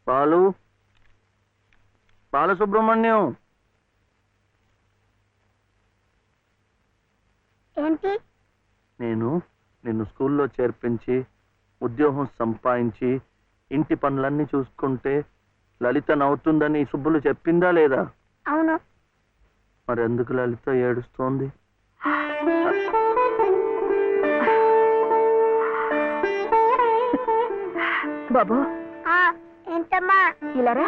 బాలు, బాలసుబ్రహ్మణ్యం. ఏంటి? నేను నిన్ను స్కూల్లో చేర్పించి ఉద్యోగం సంపాదించి ఇంటి పనులన్నీ చూసుకుంటే లలిత నవ్వుతుందని సుబ్బులు చెప్పిందా లేదా? అవును. మరి ఎందుకు లలిత ఏడుస్తోంది? బాబు ఏంటమ్మా? ఇలారా.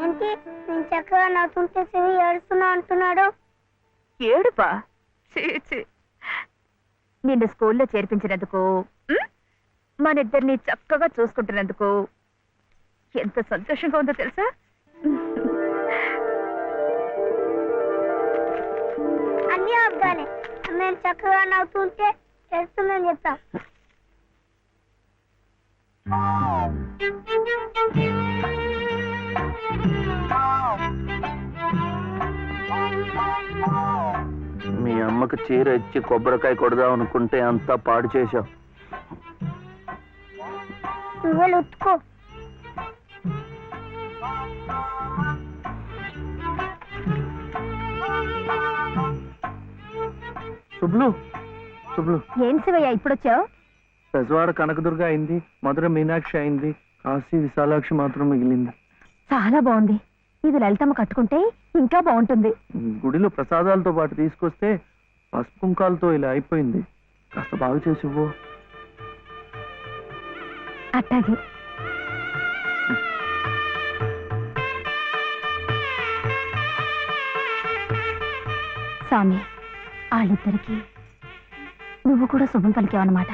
ఏంటి నేను చక్కగా నవ్వుతుంటే శివి ఏడుస్తున్నా అంటున్నాడు? ఏడుపా? నిన్ను స్కూల్లో చేర్పించినందుకు, మనిద్దరిని చక్కగా చూసుకుంటున్నందుకు ఎంత సంతోషంగా ఉందో తెలుసా? అన్నీ అబ్బాలే. మేము చక్కగా నవ్వుతుంటే ఏడుస్తుందని చెప్తాం. మీ అమ్మకు చీర ఇచ్చి కొబ్బరికాయ కొడదాం అనుకుంటే అంతా పాడు చేశావు. నువ్వు ఉత్తుకో. సుబ్లు, సుబ్లు. ఏం శివయ్య ఇప్పుడొచ్చావు? పెజవాడ కనకదుర్గ అయింది, మధుర మీనాక్షి అయింది, కాశీ విశాలాక్షి మాత్రం మిగిలింది. చాలా బాగుంది. ఇది లలితమ్మ కట్టుకుంటే ఇంకా బాగుంటుంది. గుడిలో ప్రసాదాలతో పాటు తీసుకొస్తే పసుపు కుంకాలతో ఇలా అయిపోయింది. కాస్త బాగా చేసి ఇవ్వు. అట్టాగే. స్వామి, వాళ్ళిద్దరికి నువ్వు కూడా శుభం పలికావన్నమాట.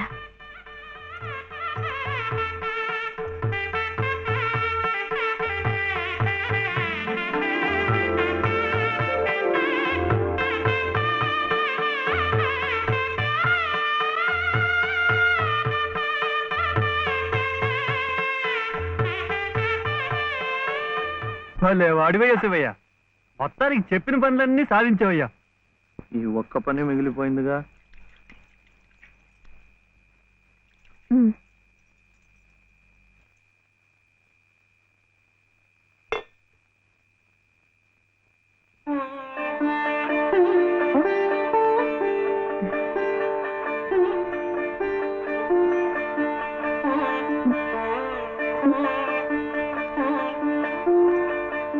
వాడివయ్యా శివయ్య, మొత్తానికి చెప్పిన పనులన్నీ సాధించవయ్యా. ఈ ఒక్క పని మిగిలిపోయిందిగా.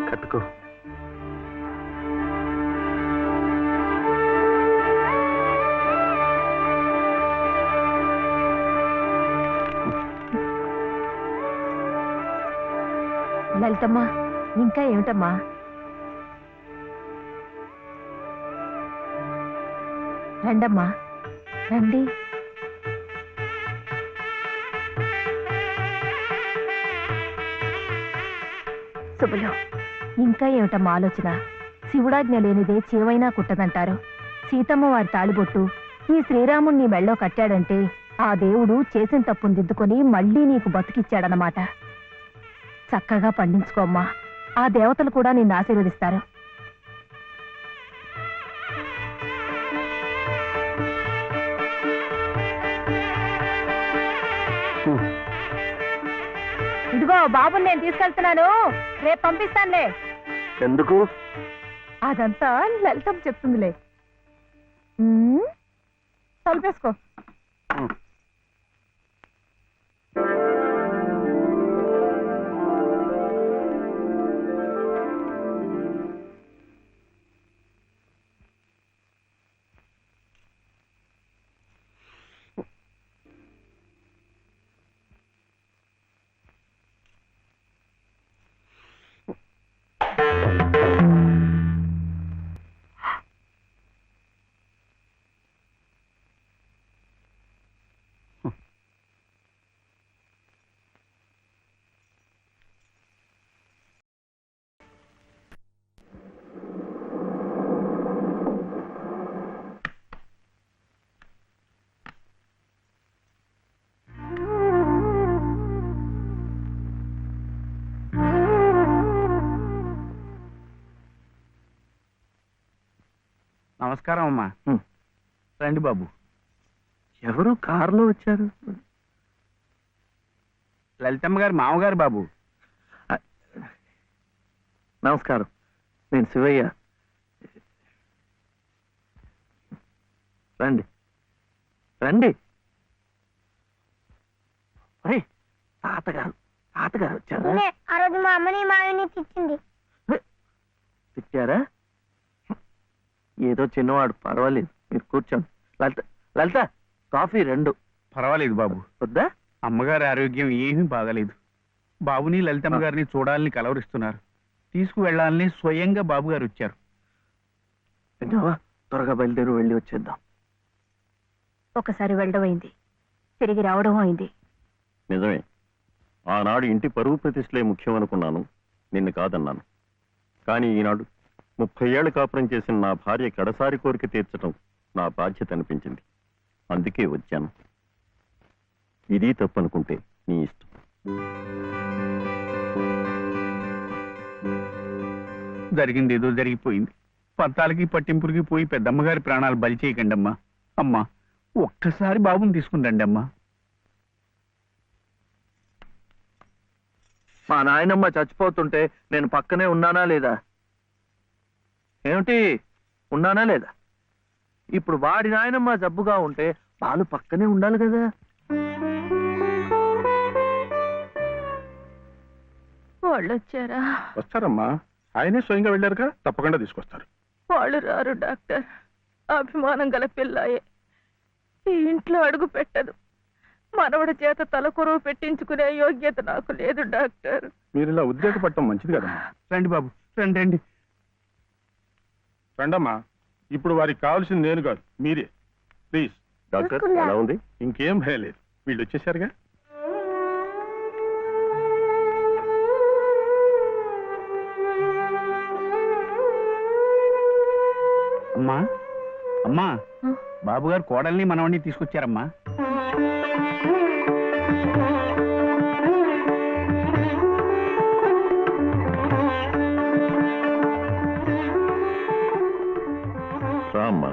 కట్టుకో. లలితమ్మా, ఇంకా ఏమిటమ్మా? రండమ్మా, రండి. శుభలో, ఇంకా ఏమిటమ్మా ఆలోచన? శివుడాజ్ఞ లేనిదే చీవైనా కుట్టదంటారు. సీతమ్మ వారి తాళిబొట్టు ఈ శ్రీరాముణ్ణి మెళ్ళో కట్టాడంటే ఆ దేవుడు చేసిన తప్పును దిద్దుకొని మళ్ళీ నీకు బతికిచ్చాడనమాట. చక్కగా పండించుకోమ్మా, ఆ దేవతలు కూడా నిన్ను ఆశీర్వదిస్తారు. ఇదిగో బాబుని నేను తీసుకెళ్తున్నాను, రేపు పంపిస్తానులే. ఎందుకు? అదంతా లలితం చెప్తుందిలే. తలుపేసుకో. నమస్కారం అమ్మా. రండి బాబు. ఎవరు కారులో వచ్చారు? లలితమ్మ గారు మామగారు బాబు. నమస్కారం, నేను శివయ్య. రండి రండి. తాతగారు తాతగారు వచ్చారా? నేనే ఆ రోజు మా అమ్మని మావిని తిట్టింది. తిట్టారా? ఏదో చిన్నవాడు, పర్వాలేదు, మీరు కూర్చోండి. లలిత లలిత కాఫీ 2. పర్వాలేదు బాబు. వద్దా? అమ్మగారి ఆరోగ్యం ఏమీ బాగలేదు. బాబుని లలితమ్మ గారిని చూడాలని కలవరిస్తున్నారు. తీసుకువెళ్లాలని స్వయంగా బాబు గారు వచ్చారు. విన్నావా? త్వరగా బయలుదేరి వెళ్ళి వచ్చేద్దాం. ఒకసారి వెళ్ళడం అయింది, తిరిగి రావడం అయింది. నిజమే, ఆనాడు ఇంటి పరువు ప్రతిష్టలే ముఖ్యం అనుకున్నాను, నిన్ను కాదన్నాను. కానీ ఈనాడు 30 ఏళ్ల కాపురం చేసిన నా భార్య కడసారి కోరిక తీర్చడం నా బాధ్యత అనిపించింది. అందుకే వచ్చాను. ఇది తప్పనుకుంటే నీ ఇష్టం. జరిగింది ఏదో జరిగిపోయింది. పత్తాలకి పట్టింపులకి పోయి పెద్దమ్మగారి ప్రాణాలు బలి చేయకండి అమ్మా. అమ్మా, ఒక్కసారి బాబుని తీసుకుని అమ్మా. మా నాయనమ్మ చచ్చిపోతుంటే నేను పక్కనే ఉన్నానా లేదా? ఏమిటి, ఉన్నానా లేదా? ఇప్పుడు వాడి నాయనమ్మ జబ్బుగా ఉంటే వాళ్ళు పక్కనే ఉండాలి కదా. వాళ్ళు వచ్చారా? వస్తారమ్మా, ఆయనే స్వయంగా వెళ్ళారుగా, తప్పకుండా తీసుకొస్తారు. వాళ్ళు రారు డాక్టర్. అభిమానం గల పిల్లాయే, ఈ ఇంట్లో అడుగు పెట్టదు. మనవడి చేత తలకొరువు పెట్టించుకునే యోగ్యత నాకు లేదు డాక్టర్. మీరు ఇలా ఉద్రేకపడటం మంచిది కదమ్మా. రండి బాబు, రండి రండి. రండమ్మా, ఇప్పుడు వారికి కావాల్సింది నేను కాదు, మీరే. ప్లీజ్. డాక్టర్ ఎలా ఉంది? ఇంకేం భయం లేదు, వీళ్ళు వచ్చేసారుగా. అమ్మా అమ్మా, బాబు గారు కోడల్ని మనవడిని తీసుకొచ్చారమ్మా. రామ్మా.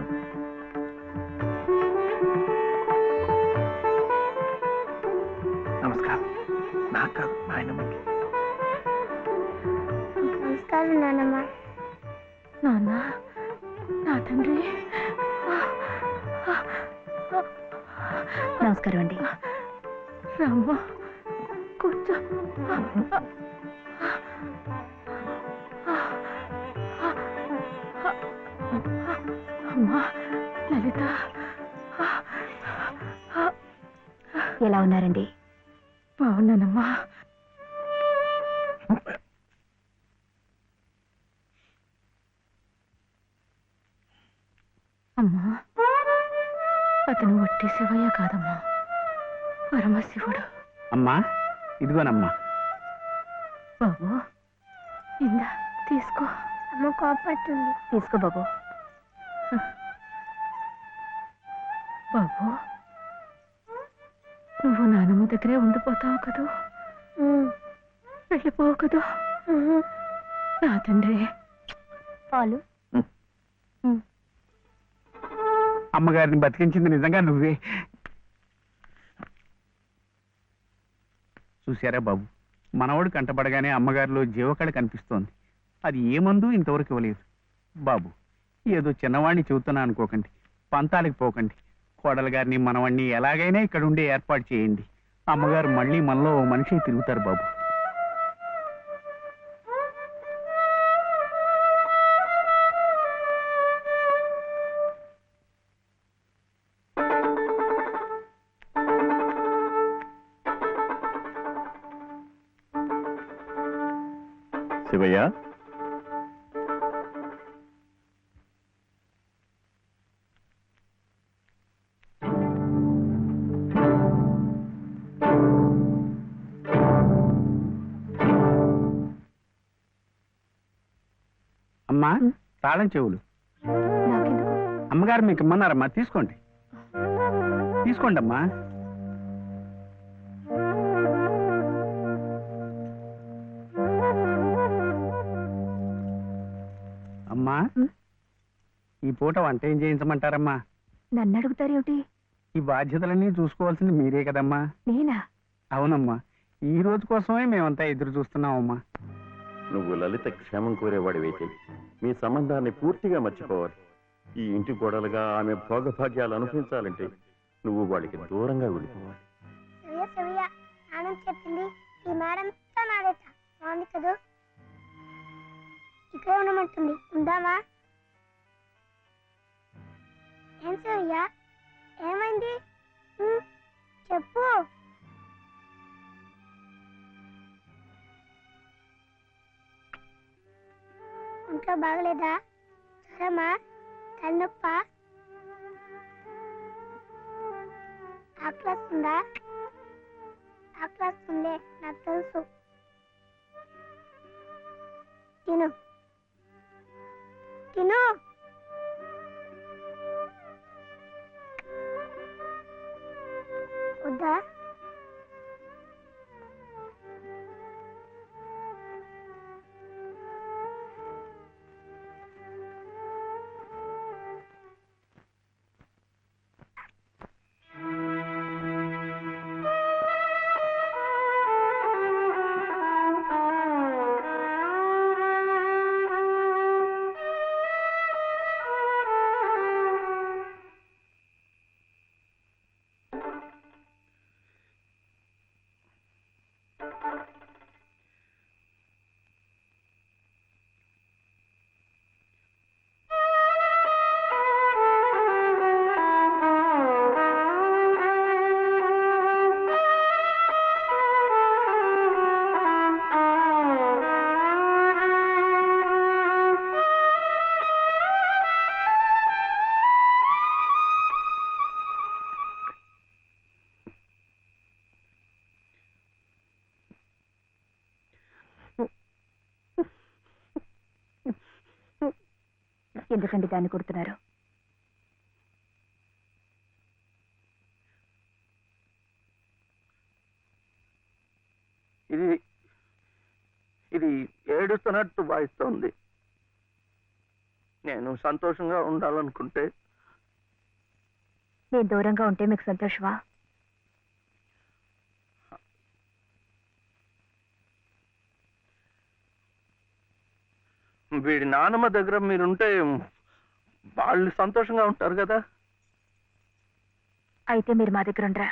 నమస్కారం. నాకు కాదు, నాయనమ్మకి. నమస్కారం నాన్నమ్మ. నాన్న, నా తండ్రి. నమస్కారం అండి. రామ్మ, కూర్చో. అమ్మా లలిత, ఎలా ఉన్నారండి? బాగున్నానమ్మా. అమ్మా, అతను వట్టి శివయ్య కాదమ్మా, పరమశివుడు. అమ్మా, ఇదిగోనమ్మా. బాబు, ఇందా తీసుకో. అమ్మ కోపడుతుంది. తీసుకో బాబు. బాబు, నువ్వు నానమ్మ దగ్గరే ఉండిపోతావు కదూ, వెళ్ళిపోవు కదూ. నా తండ్రి. పాలు. అమ్మగారిని బతికించింది నిజంగా నువ్వే. చూశారా బాబు, మనవడు కంటపడగానే అమ్మగారిలో జీవకళ కనిపిస్తోంది. అది ఏమందు ఇంతవరకు ఇవ్వలేదు. బాబు, ఏదో చిన్నవాడిని చెబుతున్నా అనుకోకండి, పంతాలకు పోకండి. కోడల గారిని మనవాడిని ఎలాగైనా ఇక్కడ ఉండే ఏర్పాటు చేయండి. అమ్మగారు మళ్ళీ మనలో ఓ మనిషి తిరుగుతారు బాబు. శివయ్య, అమ్మా, తాళం చెవులు నాకెందుకు? అమ్మగారు మీకు ఇమ్మన్నారమ్మా, తీసుకోండి. తీసుకోండి అమ్మా. అమ్మా, ఈ పూట వంట ఏం చేయించమంటారమ్మా? నన్ను అడుగుతారేమిటి? ఈ బాధ్యతలన్నీ చూసుకోవాల్సింది మీరే కదమ్మా. నేనా? అవునమ్మా, ఈ రోజు కోసమే మేమంతా ఎదురు చూస్తున్నామమ్మా. నువ్వు లలిత క్షేమం కోరేవాడివైతే మీ సంబంధాన్ని పూర్తిగా మర్చిపోవాలి. ఈ ఇంటి గోడలుగా ఆమె భోగభాగ్యాలు అనుభవించాలంటే నువ్వు వాళ్ళకి దూరంగా వెళ్ళిపోవాలి. సవ్య సవ్య నాన్న చెప్పింది ఈ మేడం నాడేట బాగుంది కదా. ఇక్కడే ఉండమంటుంది, ఉందామా? ఏం సవ్య, ఏమైంది? చెప్పు. ఇంట్లో బాగలేదా? జ్వరమా? తలనొప్ప? ఆకలిస్తుందా? ఆకలిస్తుందే, నాకు తెలుసు. తిను తిను. వద్దా? ఎందుకండి దాన్ని కొడుతున్నారు? ఇది ఇది ఏడుస్తున్నట్టు భావిస్తోంది. నేను సంతోషంగా ఉండాలనుకుంటే నేను దూరంగా ఉంటే మీకు సంతోషమా? వీడి నాన్నమ్మ దగ్గర మీరుంటే వాళ్ళు సంతోషంగా ఉంటారు కదా. అయితే మీరు మా దగ్గర ఉండరా?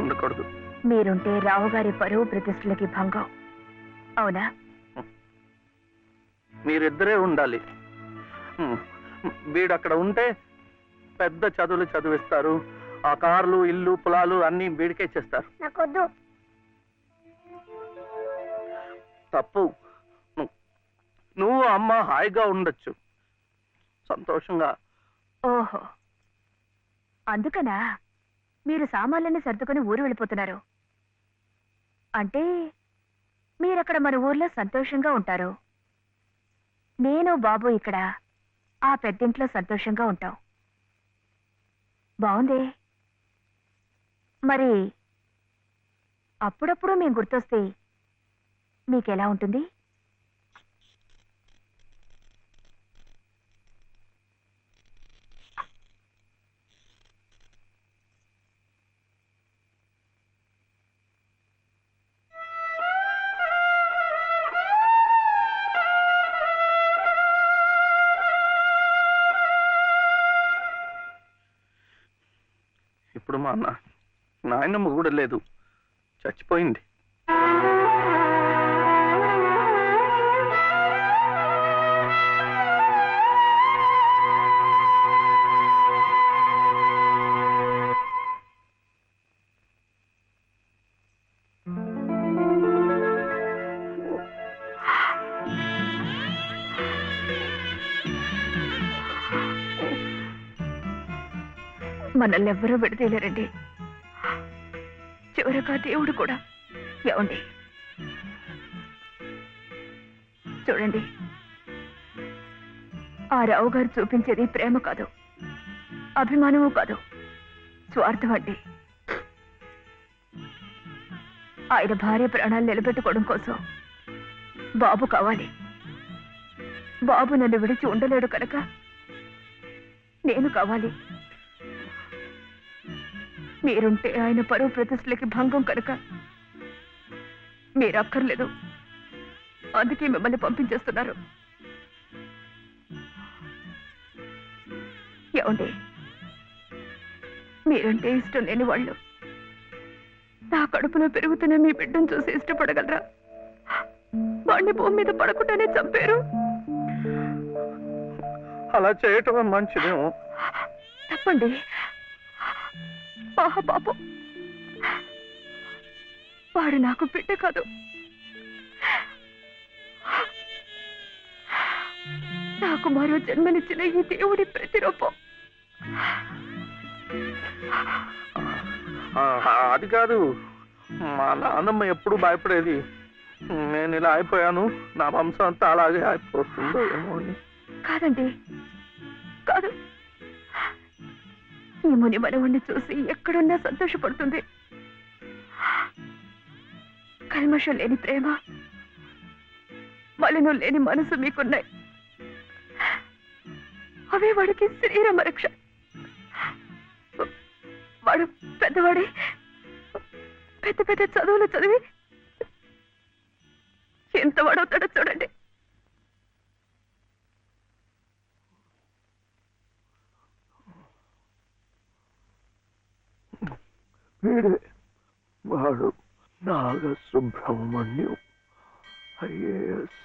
ఉండకూడదు. మీరుంటే రావు గారి పరువు ప్రతిష్టలకి భంగం. అవునా? మీరిద్దరే ఉండాలి. వీడు అక్కడ ఉంటే పెద్ద చదువులు చదివిస్తారు. ఆ కార్లు, ఇల్లు, పొలాలు అన్ని వీడికే చేస్తారు. నాకొద్దు. తప్పు. నువ్వు అమ్మ హాయిగా ఉండొచ్చు, సంతోషంగా. ఓహో, అందుకనా మీరు సామాన్లన్నీ సర్దుకొని ఊరు వెళ్ళిపోతున్నారు? అంటే మీరక్కడ మన ఊర్లో సంతోషంగా ఉంటారు, నేను బాబు ఇక్కడ ఆ పెద్దింట్లో సంతోషంగా ఉంటాం. బాగుంది. మరి అప్పుడప్పుడు మేము గుర్తొస్తే మీకెలా ఉంటుంది? ఇప్పుడు మా నాయనమ్మ కూడా లేదు, చచ్చిపోయింది. మనల్ని ఎవ్వరూ విడదీయలేరండి, చివరగా దేవుడు కూడా. ఏమండి చూడండి, ఆ రావు గారు చూపించేది ప్రేమ కాదు, అభిమానము కాదు, స్వార్థం అండి. ఆయన భార్య ప్రాణాలు నిలబెట్టుకోవడం కోసం బాబు కావాలి. బాబు నన్ను విడిచి ఉండలేడు కనుక నేను కావాలి. మీరుంటే ఆయన పరువు ప్రతిష్టలకి భంగం కనుక మీరు అక్కర్లేదు. అందుకే మిమ్మల్ని పంపించేస్తున్నారు. ఏమండి, మీరంటే ఇష్టం లేని వాళ్ళు నా కడుపులో పెరుగుతున్న మీ బిడ్డను చూసి ఇష్టపడగలరా? వాడిని భూమి మీద పడకుండానే చంపారు. అలా చేయటం మంచిదేమో. తప్పండి. పాపం, వాడు నాకు బిడ్డ కాదు. నాకు మరో జన్మనిచ్చిన ఈ దేవుడి ప్రతిరూపం. అది కాదు, మా నాన్నమ్మ ఎప్పుడు భయపడేది. నేను ఇలా అయిపోయాను, నా వంశం అంతా అలాగే అయిపోతుందో ఏమో అని. కాదండి, కాదు. ఈ ముని మనవుణ్ణి చూసి ఎక్కడున్నా సంతోషపడుతుంది. కల్మషం లేని ప్రేమ, మలినం లేని మనసు మీకున్నాయి. అవే వాడికి శరీరం రక్ష. వాడు పెద్దవాడే పెద్ద పెద్ద చదువులు చదివి ఎంత వాడవుతాడో చూడండి. వీడే వాడు నాగసుబ్రహ్మణ్యం, ఐఏఎస్.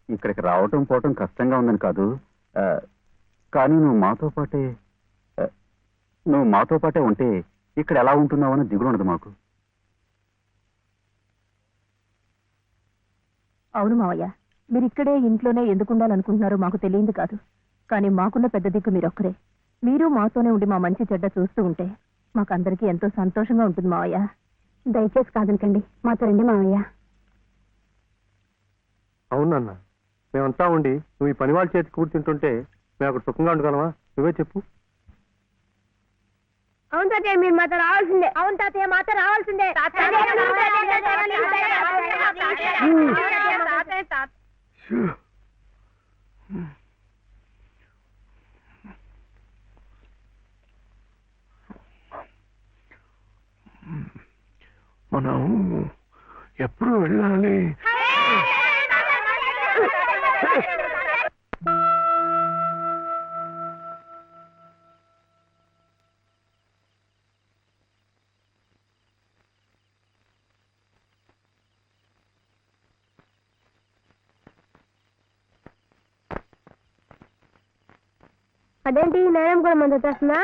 ఇక్కడికి రావటం పోవటం కష్టంగా ఉందని కాదు, కానీ నువ్వు మాతో పాటే ఉంటే ఇక్కడ ఎలా ఉంటున్నావని దిగులు ఉండదు మాకు. అవును మావయ్య, మీరు ఇక్కడే ఇంట్లోనే ఎందుకు ఉండాలనుకుంటున్నారో మాకు తెలియంది కాదు. కానీ మాకున్న పెద్ద దిక్కు మీరొక్కరే. మీరు మాతోనే ఉండి మా మంచి చెడ్డ చూస్తూ ఉంటే మాకందరికీ ఎంతో సంతోషంగా ఉంటుంది మావయ్య. దయచేసి కాదనకండి, మాతో రండి మావయ్య. అవునన్నా, మేమంతా ఉండి నువ్వు ఈ పని వాళ్ళ చేతి కూర్చుంటుంటే మేము అక్కడ సుఖంగా ఉండగలమా? నువ్వే చెప్పు. అవును తాతయ్య, మీరు మాతో రావాల్సిందే. అవును తాతయ్య, మాతో రావాల్సిందే. మనం ఎప్పుడు వెళ్ళాలి? అదేంటి, నేనేం కూడా మంది వచ్చేస్తున్నా?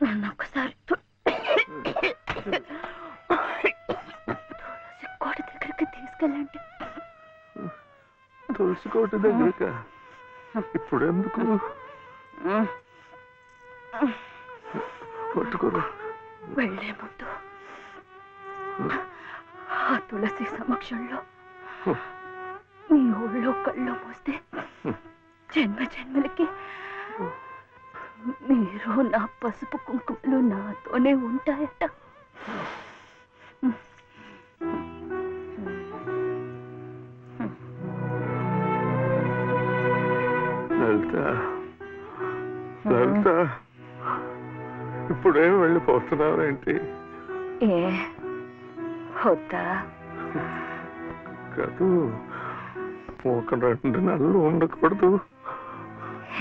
నన్ను ఒక్కసారి కోట దగ్గరికి తీసుకెళ్ళండి. తులసి కోట దగ్గరక ఇప్పుడు ఎందుకు? పట్టుకోరు. వెళ్లే ముందు ఆ తులసి సమక్షంలో మీ ఊళ్ళో కళ్ళు మూస్తే జన్మ జన్మలకి మీరు నా పసుపు కుంకుమలు నాతోనే ఉంటాయట. లలిత, ఇప్పుడేం వెళ్ళిపోతున్నావేంటి? ఏ వద్దా? కాదు, ఒక 2 నెలలు ఉండకూడదు.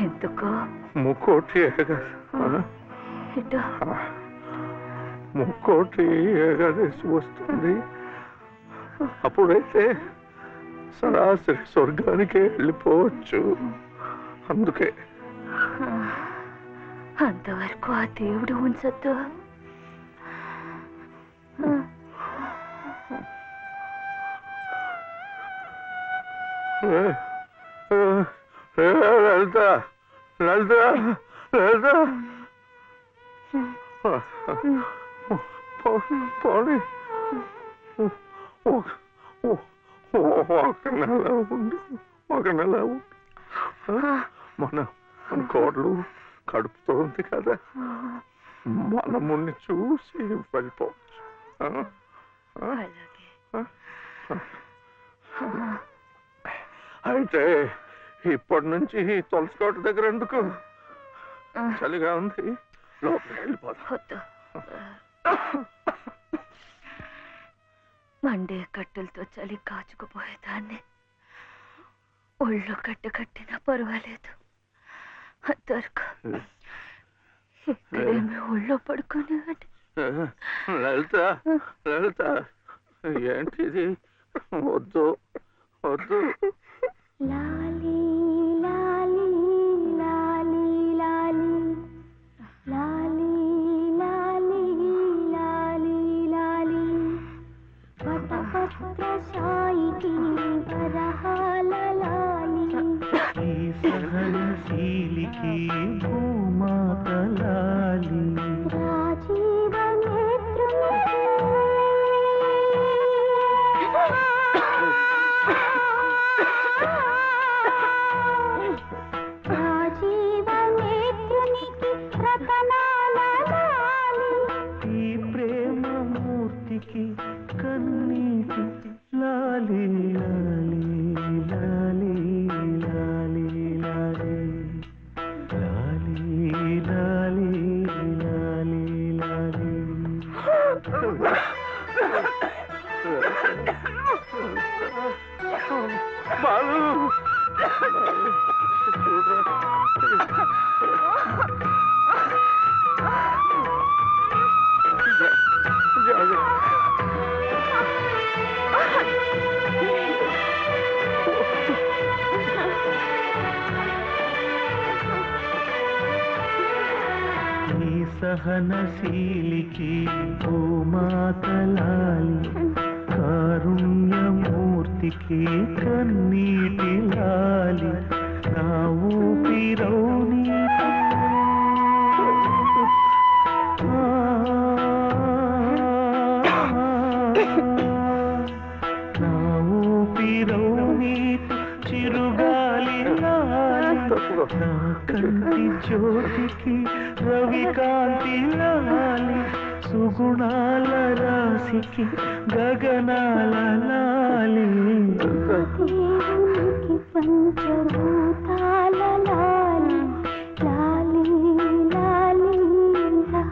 ఎందుకు? ముక్కోటి ముక్కోటి ఏకాదశి వస్తుంది. అప్పుడైతే సరాసరి స్వర్గానికే వెళ్ళిపోవచ్చు. అందుకే అంతవరకు ఆ దేవుడు ఉంచద్దు. లలిత లలిత లలిత పోనీ ఒక నెల ఉండి మన కోడలు కడుపుతో ఉంది కదా, మనముని చూసి వెళ్ళిపోవచ్చు. అయితే ఇప్పటి నుంచి తులసికోట దగ్గర ఎందుకు? చలిగా ఉంది, లోపలికి వెళ్ళిపోతా. మండే కట్టెలతో చలి కాచుకుపోయేదాన్ని. ఒళ్ళు కట్టినా పర్వాలేదు, దొరక ఇక్కడేమి ఒళ్ళో పడుకునేవాడి. లలిత లలిత ఏంటిది? వద్దు వద్దు. లాలీ లాలీ లాలీ లాలీ లాలీ లాలీ లాలీ లాలీ వటపత్ర సాయికి వరహాల లాలీ సహనశీలికి భూమాత లాలి రాజీవ నేత్రుని రాజీవ నేత్రునికి రతనాల లాలి ఈ ప్రేమ మూర్తికి కన్నీటి లాలి లాలి లాలి లాలి లాలి లాలి లాలి లాలి లాలి బాలు ఈ సహనశీలికి భూమాత లాలి కారుణ్యమూర్తికి కన్నీటి లాలి నా ఊపిరౌని నా ఊపిరౌని చిరుగాలి లాలి నా కంటి జ్యోతికి రవికాంతి లాలి సుగుణాల రాశికి గగనాల లాలి దేవునికి పంచభూతాల లాలి లాలి లాలి లా